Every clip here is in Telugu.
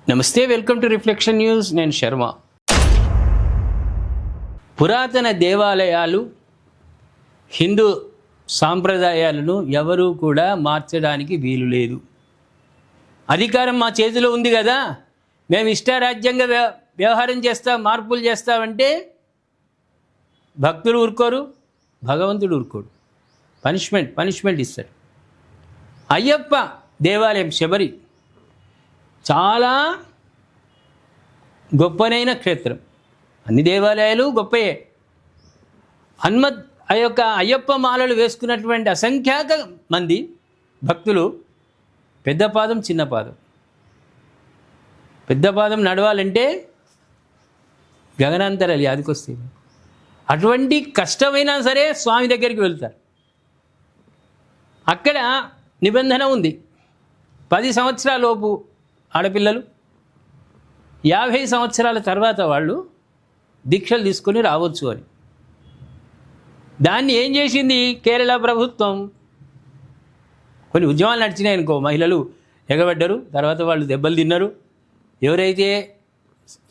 నమస్తే, వెల్కమ్ టు రిఫ్లెక్షన్ న్యూస్. నేను శర్మ. పురాతన దేవాలయాలు, హిందూ సాంప్రదాయాలను ఎవరూ కూడా మార్చడానికి వీలు లేదు. అధికారం మా చేతిలో ఉంది కదా, మేము ఇష్టారాజ్యంగా వ్యవహారం చేస్తాం, మార్పులు చేస్తామంటే భక్తులు ఊరుకోరు, భగవంతుడు ఊరుకోడు. పనిష్మెంట్ ఇస్తాడు. అయ్యప్ప దేవాలయం శబరి చాలా గొప్పనైన క్షేత్రం. అన్ని దేవాలయాలు గొప్పయే. అయ్యప్ప మాలలు వేసుకున్నటువంటి అసంఖ్యాక మంది భక్తులు పెద్ద పాదం చిన్న పాదం, పెద్ద పాదం నడవాలంటే గగనాంతరాలు యాదికొస్తాయి. అటువంటి కష్టమైనా సరే స్వామి దగ్గరికి వెళ్తారు. అక్కడ నిబంధన ఉంది, 10 సంవత్సరాల లోపు ఆడపిల్లలు, 50 సంవత్సరాల తర్వాత వాళ్ళు దీక్షలు తీసుకొని రావచ్చు అని. దాన్ని ఏం చేసింది కేరళ ప్రభుత్వం? కొన్ని ఉద్యమాలు నడిచినాయి అనుకో, మహిళలు ఎగబడ్డారు, తర్వాత వాళ్ళు దెబ్బలు తిన్నారు. ఎవరైతే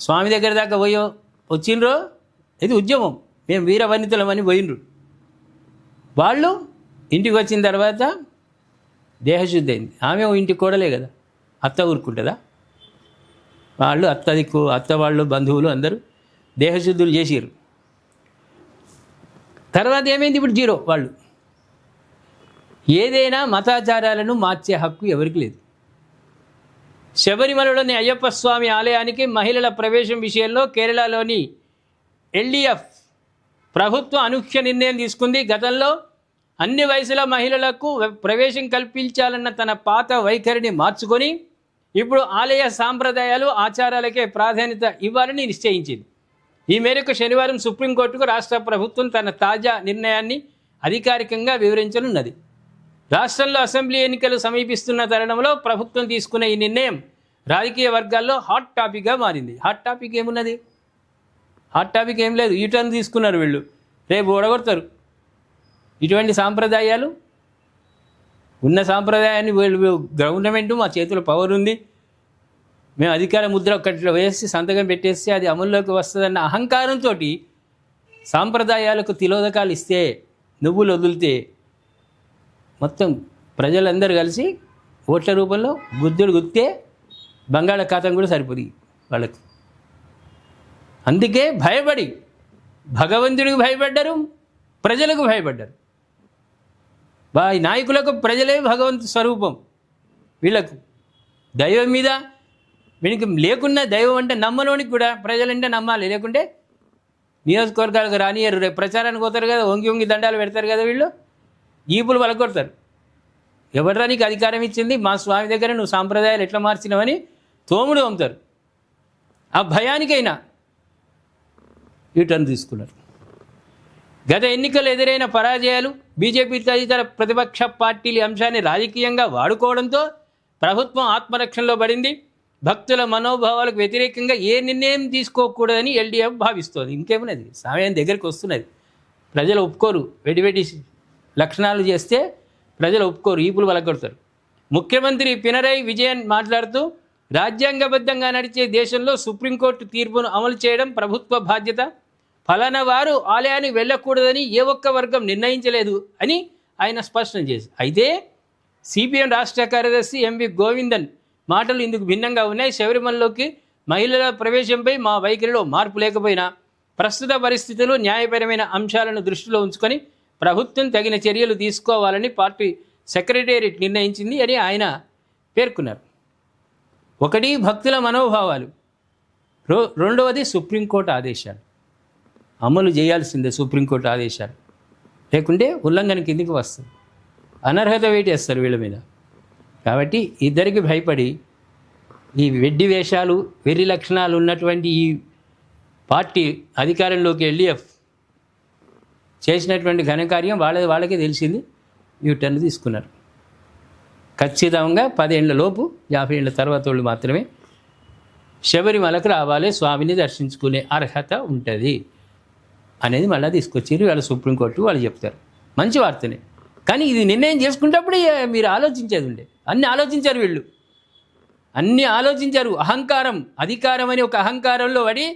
స్వామి దగ్గర దాకా వచ్చిండ్రో, ఇది ఉద్యమం, మేము వీర వనితలమని పోయినరు. వాళ్ళు ఇంటికి వచ్చిన తర్వాత దేహశుద్ధి అయింది. ఆమె ఇంటికి కూడలే కదా, అత్త ఊరుకుంటుందా? వాళ్ళు అత్త వాళ్ళు బంధువులు అందరూ దేహశుద్ధులు చేసిరు. తర్వాత ఏమైంది? ఇప్పుడు జీరో. వాళ్ళు ఏదైనా మతాచారాలను మార్చే హక్కు ఎవరికి లేదు. శబరిమలలోని అయ్యప్ప స్వామి ఆలయానికి మహిళల ప్రవేశం విషయంలో కేరళలోని ఎల్డీఎఫ్ ప్రభుత్వం అనూహ్య నిర్ణయం తీసుకుంది. గతంలో అన్ని వయసుల మహిళలకు ప్రవేశం కల్పించాలన్న తన పాత వైఖరిని మార్చుకొని ఇప్పుడు ఆలయ సాంప్రదాయాలు, ఆచారాలకే ప్రాధాన్యత ఇవ్వాలని నిశ్చయించింది. ఈ మేరకు శనివారం సుప్రీంకోర్టుకు రాష్ట్ర ప్రభుత్వం తన తాజా నిర్ణయాన్ని అధికారికంగా వివరించనున్నది. రాష్ట్రంలో అసెంబ్లీ ఎన్నికలు సమీపిస్తున్న తరుణంలో ప్రభుత్వం తీసుకున్న ఈ నిర్ణయం రాజకీయ వర్గాల్లో హాట్ టాపిక్గా మారింది. హాట్ టాపిక్ ఏమున్నది? హాట్ టాపిక్ ఏం లేదు. యూటర్న్ తీసుకున్నారు వీళ్ళు, రేపు ఓడగొడతారు. ఇటువంటి సాంప్రదాయాలు ఉన్న సాంప్రదాయాన్ని వీళ్ళు గవర్నమెంట్ మా చేతిలో పవర్ ఉంది, మేము అధికార ముద్ర ఒక్కటిలో వేసి సంతకం పెట్టేస్తే అది అమల్లోకి వస్తుందన్న అహంకారంతో సాంప్రదాయాలకు తిలోదకాలు ఇస్తే, నువ్వులు వదిలితే మొత్తం ప్రజలందరూ కలిసి ఓట్ల రూపంలో గుద్దితే బంగాళాఖాతం కూడా సరిపోదు వాళ్ళకి. అందుకే భయపడి భగవంతుడికి భయపడ్డారు, ప్రజలకు భయపడ్డారు. ఈ నాయకులకు ప్రజలే భగవంతు స్వరూపం. వీళ్ళకు దైవం మీద వీనికి లేకున్నా, దైవం అంటే నమ్మనోనికి కూడా ప్రజలంటే నమ్మాలి, లేకుంటే నియోజకవర్గాలకు రానియరు. రేపు ప్రచారానికి పోతారు కదా, వంగి దండాలు పెడతారు కదా, వీళ్ళు ఈపులు పలకొడతారు. ఎవడరా నీకు అధికారం ఇచ్చింది? మా స్వామి దగ్గర నువ్వు సాంప్రదాయాలు ఎట్లా మార్చినావని తోముడు అమ్ముతారు. ఆ భయానికైనా యూటర్న్ తీసుకున్నారు. గత ఎన్నికలు ఎదురైన పరాజయాలు, బీజేపీ తదితర ప్రతిపక్ష పార్టీల అంశాన్ని రాజకీయంగా వాడుకోవడంతో ప్రభుత్వం ఆత్మరక్షణలో పడింది. భక్తుల మనోభావాలకు వ్యతిరేకంగా ఏ నిర్ణయం తీసుకోకూడదని ఎల్డీఎఫ్ భావిస్తోంది. ఇంకేమున్నది, సమయం దగ్గరికి వస్తున్నది. ప్రజలు ఒప్పుకోరు. వెడి లక్షణాలు చేస్తే ప్రజలు ఒప్పుకోరు, ఈపులు వలగొడతారు. ముఖ్యమంత్రి పినరై విజయన్ మాట్లాడుతూ, రాజ్యాంగబద్ధంగా నడిచే దేశంలో సుప్రీంకోర్టు తీర్పును అమలు చేయడం ప్రభుత్వ బాధ్యత. ఫలానా వారు ఆలయానికి వెళ్ళకూడదని ఏ ఒక్క వర్గం నిర్ణయించలేదు అని ఆయన స్పష్టం చేశారు. అయితే సిపిఎం రాష్ట్ర కార్యదర్శి ఎంవి గోవిందన్ మాటలు ఇందుకు భిన్నంగా ఉన్నాయి. శబరిమలలోకి మహిళల ప్రవేశంపై మా వైఖరిలో మార్పు లేకపోయినా ప్రస్తుత పరిస్థితులు, న్యాయపరమైన అంశాలను దృష్టిలో ఉంచుకొని ప్రభుత్వం తగిన చర్యలు తీసుకోవాలని పార్టీ సెక్రటేరియట్ నిర్ణయించింది అని ఆయన పేర్కొన్నారు. ఒకటి భక్తుల మనోభావాలు, రెండవది సుప్రీంకోర్టు ఆదేశాలు. అమలు చేయాల్సిందే సుప్రీంకోర్టు ఆదేశాలు, లేకుంటే ఉల్లంఘన కిందికి వస్తుంది, అనర్హత వేటేస్తారు వీళ్ళ మీద. కాబట్టి ఇద్దరికి భయపడి ఈ వెడ్డి వేషాలు, వెర్రి లక్షణాలు ఉన్నటువంటి ఈ పార్టీ అధికారంలోకి ఎల్డీఎఫ్ చేసినటువంటి ఘనకార్యం వాళ్ళకే తెలిసింది. యూటర్న్ తీసుకున్నారు. ఖచ్చితంగా 10 ఏళ్ల లోపు, 50 ఏళ్ల తర్వాత వాళ్ళు మాత్రమే శబరిమలకు రావాలి, స్వామిని దర్శించుకునే అర్హత ఉంటుంది అనేది మళ్ళీ తీసుకొచ్చారు వాళ్ళ సుప్రీంకోర్టు. వాళ్ళు చెప్తారు, మంచి వార్తనే. కానీ ఇది నిర్ణయం చేసుకునేటప్పుడు మీరు ఆలోచించేది ఉండే, అన్నీ ఆలోచించారు వీళ్ళు. అన్నీ ఆలోచించారు. అహంకారం, అధికారం అని ఒక అహంకారంలో పడి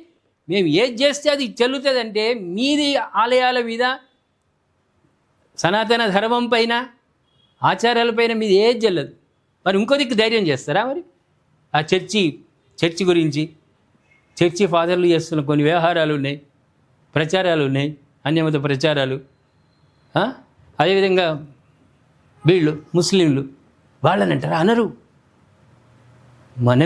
మేము ఏది చేస్తే అది చెల్లుతుందంటే మీది ఆలయాల మీద, సనాతన ధర్మం పైన, ఆచారాలపైన మీది ఏది చెల్లదు. మరి ఇంకో దిక్కు ధైర్యం చేస్తారా? మరి ఆ చర్చి గురించి చర్చి ఫాదర్లు చేస్తున్న కొన్ని వ్యవహారాలు ఉన్నాయి, ప్రచారాలు ఉన్నాయి, అన్యమత ప్రచారాలు. అదేవిధంగా వీళ్ళు ముస్లింలు వాళ్ళని అంటారు, అనరు. మన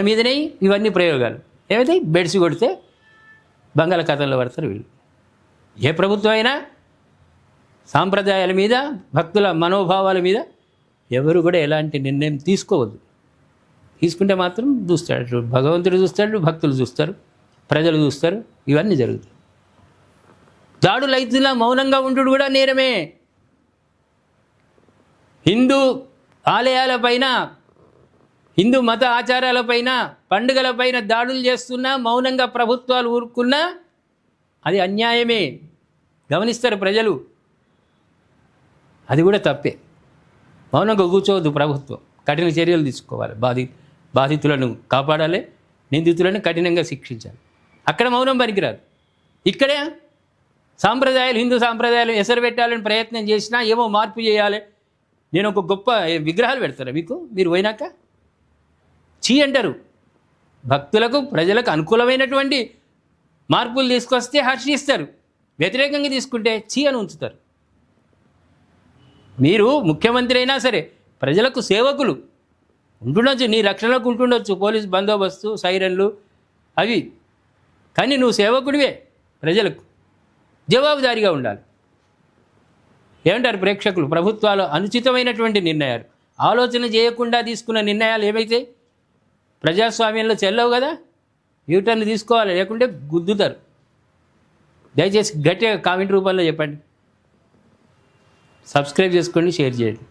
మీదనే ఇవన్నీ ప్రయోగాలు. ఏమైతే బెడ్స్ కొడితే బంగాళాఖాతంలో పడతారు వీళ్ళు. ఏ ప్రభుత్వం అయినా సాంప్రదాయాల మీద, భక్తుల మనోభావాల మీద ఎవరు కూడా ఎలాంటి నిర్ణయం తీసుకోవద్దు. తీసుకుంటే మాత్రం చూస్తాడు భగవంతుడు, చూస్తాడు, భక్తులు చూస్తారు, ప్రజలు చూస్తారు, ఇవన్నీ జరుగుతాయి. దాడులు అయితున్నా మౌనంగా ఉంటుడు కూడా నేరమే. హిందూ ఆలయాలపైన, హిందూ మత ఆచారాలపైన, పండుగలపైన దాడులు చేస్తున్నా మౌనంగా ప్రభుత్వాలు ఊరుకున్నా అది అన్యాయమే. గమనిస్తారు ప్రజలు. అది కూడా తప్పే. మౌనంగా కూర్చోవద్దు ప్రభుత్వం. కఠిన చర్యలు తీసుకోవాలి. బాధితులను కాపాడాలి, నిందితులను కఠినంగా శిక్షించాలి. అక్కడ మౌనం పనికిరాదు. ఇక్కడే సాంప్రదాయాలు, హిందూ సాంప్రదాయాలు ఎసరు పెట్టాలని ప్రయత్నం చేసినా, ఏమో మార్పు చేయాలి, నేను ఒక గొప్ప విగ్రహాలు పెడతారా మీరు పోయినాక? చీ అంటారు. భక్తులకు, ప్రజలకు అనుకూలమైనటువంటి మార్పులు తీసుకొస్తే హర్షిస్తారు, వ్యతిరేకంగా తీసుకుంటే చీ అని ఉంచుతారు. మీరు ముఖ్యమంత్రి అయినా సరే ప్రజలకు సేవకులు ఉంటుండొచ్చు, నీ రక్షణకు ఉంటుండొచ్చు, పోలీస్ బందోబస్తు, సైరన్లు అవి. కానీ నువ్వు సేవకుడివే, ప్రజలకు జవాబుదారీగా ఉండాలి. ఏమంటారు ప్రేక్షకులు? ప్రభుత్వాలు అనుచితమైనటువంటి నిర్ణయాలు, ఆలోచన చేయకుండా తీసుకున్న నిర్ణయాలు ఏవైతే ప్రజాస్వామ్యంలో చెల్లవు కదా, యూటర్న్ తీసుకోవాలి, లేకుంటే గుద్దుతారు. దయచేసి గట్టిగా కామెంట్ రూపంలో చెప్పండి. సబ్స్క్రైబ్ చేసుకోండి, షేర్ చేయండి.